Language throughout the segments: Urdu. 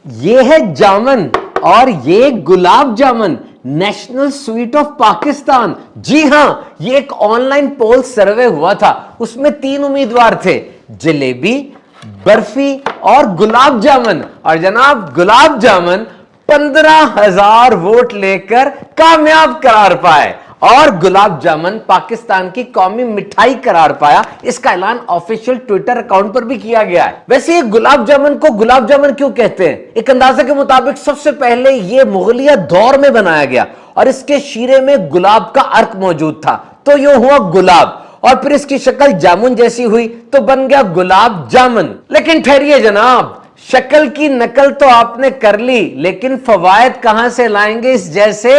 یہ ہے جامن اور یہ gulab jamun national sweet of Pakistan. جی ہاں, یہ ایک آن لائن پول سروے ہوا تھا. اس میں 3 امیدوار تھے, جلیبی, برفی اور گلاب جامن. اور جناب گلاب جامن 15,000 ووٹ لے کر کامیاب قرار پائے اور گلاب جامن پاکستان کی قومی مٹھائی قرار پایا. اس کا اعلان آفیشیل ٹویٹر اکاؤنٹ پر بھی کیا گیا ہے. ویسے یہ گلاب جامن کو گلاب جامن کیوں کہتے ہیں؟ ایک اندازے کے مطابق سب سے پہلے یہ مغلیہ دور میں بنایا گیا اور اس کے شیرے میں گلاب کا عرق موجود تھا, تو یہ ہوا گلاب, اور پھر اس کی شکل جامن جیسی ہوئی تو بن گیا گلاب جامن. لیکن ٹھہریے جناب, شکل کی نقل تو آپ نے کر لی, لیکن فوائد کہاں سے لائیں گے اس جیسے؟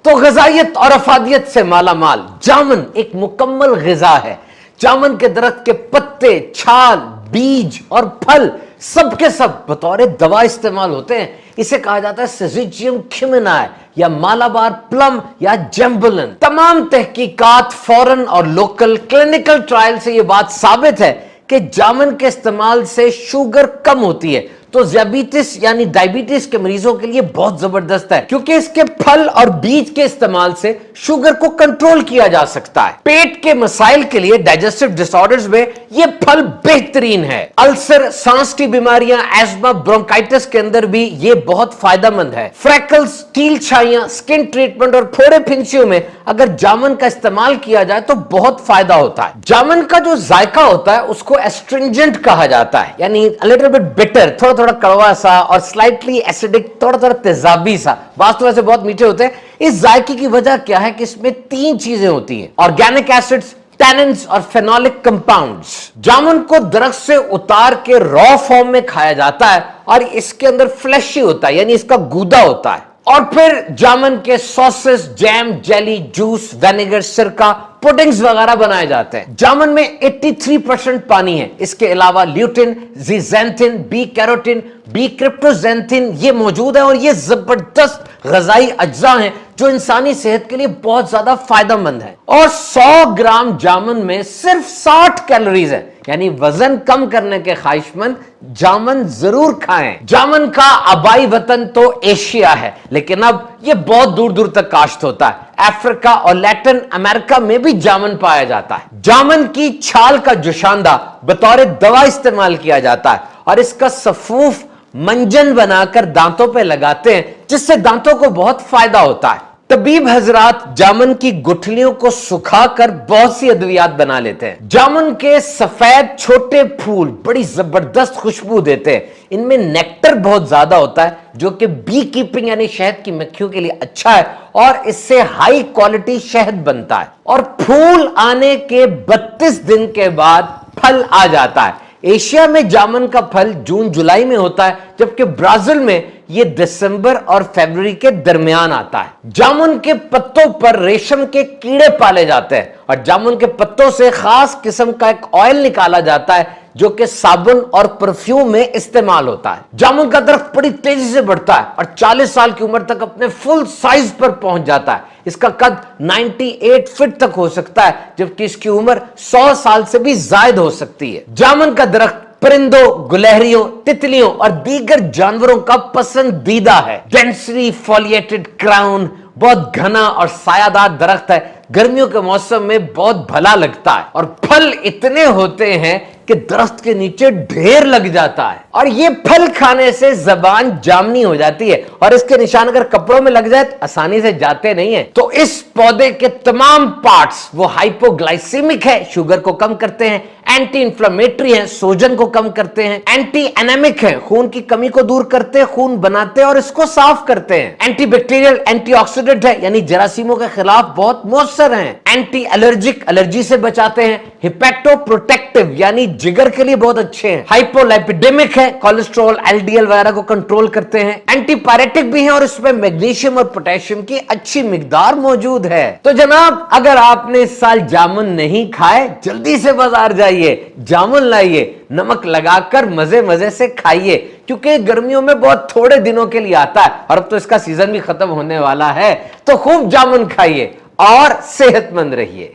تو غذائیت اور افادیت سے مالا مال جامن ایک مکمل غذا ہے. جامن کے درخت کے پتے, چھال, بیج اور پھل سب کے سب بطور دوا استعمال ہوتے ہیں. اسے کہا جاتا ہے سیزیجیم کھمنائے یا مالابار پلم یا جیمبولن. تمام تحقیقات فورن اور لوکل کلینکل ٹرائل سے یہ بات ثابت ہے کہ جامن کے استعمال سے شوگر کم ہوتی ہے, تو ذیابیطس یعنی ڈائبٹیز کے مریضوں کے لیے بہت زبردست ہے, کیونکہ اس کے پھل اور بیج کے استعمال سے شوگر کو کنٹرول کیا جا سکتا ہے. پیٹ کے مسائل کے لیے ڈائجسٹو ڈس آرڈرز میں یہ پھل بہترین ہے. السر, سانس کی بیماریاں, ایزما, برونکائٹس کے اندر بھی یہ بہت فائدہ مند ہے. فریکلز, تیل چھائیاں, سکن ٹریٹمنٹ اور پھوڑے پھنسیوں میں اگر جامن کا استعمال کیا جائے تو بہت فائدہ ہوتا ہے. جامن کا جو ذائقہ ہوتا ہے اس کو ایسٹرنجنٹ کہا جاتا ہے, یعنی لٹل بٹ بٹر, تھوڑا کڑوا سا اور سلائٹلی ایسیڈک, تھوڑا تیزابی سا. بعض تو ویسے بہت میٹھے ہوتے ہیں. اس ذائقے کی وجہ کیا ہے کہ اس میں 3 چیزیں ہوتی ہیں: آرگینک ایسڈز, ٹیننز اور فینولک کمپاؤنڈز. جامن کو درخت سے اتار کے را فارم میں کھایا جاتا ہے اور اس کے اندر فلیشی ہوتا ہے, یعنی اس کا گودا ہوتا ہے. اور پھر جامن کے سوسز, جیم, جیلی, جوس, وینیگر, سرکہ, پوڈنگز وغیرہ بنائے جاتے ہیں. جامن میں 83% پانی ہے. اس کے علاوہ لیوٹن, زیزینتھن, بی کیروٹن, بی کرپٹوزینتھن یہ موجود ہے, اور یہ زبردست غذائی اجزاء ہیں جو انسانی صحت کے لیے بہت زیادہ فائدہ مند ہے. اور 100 گرام جامن میں صرف 60 کیلوریز ہیں, یعنی وزن کم کرنے کے خواہش مند جامن ضرور کھائیں. جامن کا آبائی وطن تو ایشیا ہے, لیکن اب یہ بہت دور دور تک کاشت ہوتا ہے. افریقہ اور لیٹن امریکہ میں بھی جامن پایا جاتا ہے. جامن کی چھال کا جوشاندہ بطور دوا استعمال کیا جاتا ہے, اور اس کا سفوف منجن بنا کر دانتوں پہ لگاتے ہیں, جس سے دانتوں کو بہت فائدہ ہوتا ہے. طبیب حضرات جامن کی گٹھلیوں کو سکھا کر بہت سی ادویات بنا لیتے ہیں. جامن کے سفید چھوٹے پھول بڑی زبردست خوشبو دیتے ہیں. ان میں نیکٹر بہت زیادہ ہوتا ہے, جو کہ بی کیپنگ یعنی شہد کی مکھیوں کے لیے اچھا ہے, اور اس سے ہائی کوالٹی شہد بنتا ہے. اور پھول آنے کے 32 دن کے بعد پھل آ جاتا ہے. ایشیا میں جامن کا پھل جون جولائی میں ہوتا ہے, جبکہ برازیل میں یہ دسمبر اور فروری کے درمیان آتا ہے. جامن کے پتوں پر ریشم کے کیڑے پالے جاتے ہیں, اور جامن کے پتوں سے خاص قسم کا ایک آئل نکالا جاتا ہے جو کہ صابن اور پرفیوم میں استعمال ہوتا ہے. جامن کا درخت بڑی تیزی سے بڑھتا ہے اور 40 سال کی عمر تک اپنے فل سائز پر پہنچ جاتا ہے. اس کا قد 98 فٹ تک ہو سکتا ہے, جبکہ اس کی عمر 100 سال سے بھی زائد ہو سکتی ہے. جامن کا درخت پرندوں, گلہریوں, تتلیوں اور دیگر جانوروں کا پسندیدہ ہے. ڈینسلی فولیٹڈ کراؤن بہت گھنا اور سایہ دار درخت ہے. گرمیوں کے موسم میں بہت بھلا لگتا ہے, اور پھل اتنے ہوتے ہیں کہ درخت کے نیچے ڈھیر لگ جاتا ہے. اور یہ پھل کھانے سے زبان جامنی ہو جاتی ہے, اور اس کے نشان اگر کپڑوں میں لگ جائے تو آسانی سے جاتے نہیں ہیں. تو اس پودے کے تمام پارٹس وہ ہائپوگلائسیمک ہے, شوگر کو کم کرتے ہیں, اینٹی انفلامیٹری ہیں, سوجن کو کم کرتے ہیں, اینٹی اینیمک ہیں, خون کی کمی کو دور کرتے, خون بناتے اور اس کو صاف کرتے ہیں, اینٹی بیکٹیریل, اینٹی آکسیڈنٹ ہے, یعنی جراثیموں کے خلاف بہت مؤثر ہیں, اینٹی الرجک, الرجی سے بچاتے ہیں, ہیپیٹو پروٹیکٹیو یعنی جگر کے لیے بہت اچھے ہیں, ہائپولیپیڈیمک ہے, کولیسٹرول, ایل ڈی ایل وغیرہ کو کنٹرول کرتے ہیں, اینٹی پیریٹک بھی ہیں, اور اس میں میگنیشیم اور پوٹیشیم کی اچھی مقدار موجود ہے. تو جناب اگر آپ نے اس سال جامن نہیں کھائے, جلدی سے بازار جائیے, جامن لائیے, نمک لگا کر مزے مزے سے کھائیے, کیونکہ گرمیوں میں بہت تھوڑے دنوں کے لیے آتا ہے, اور اب تو اس کا سیزن بھی ختم ہونے والا ہے. تو خوب جامن کھائیے اور صحت مند رہیے.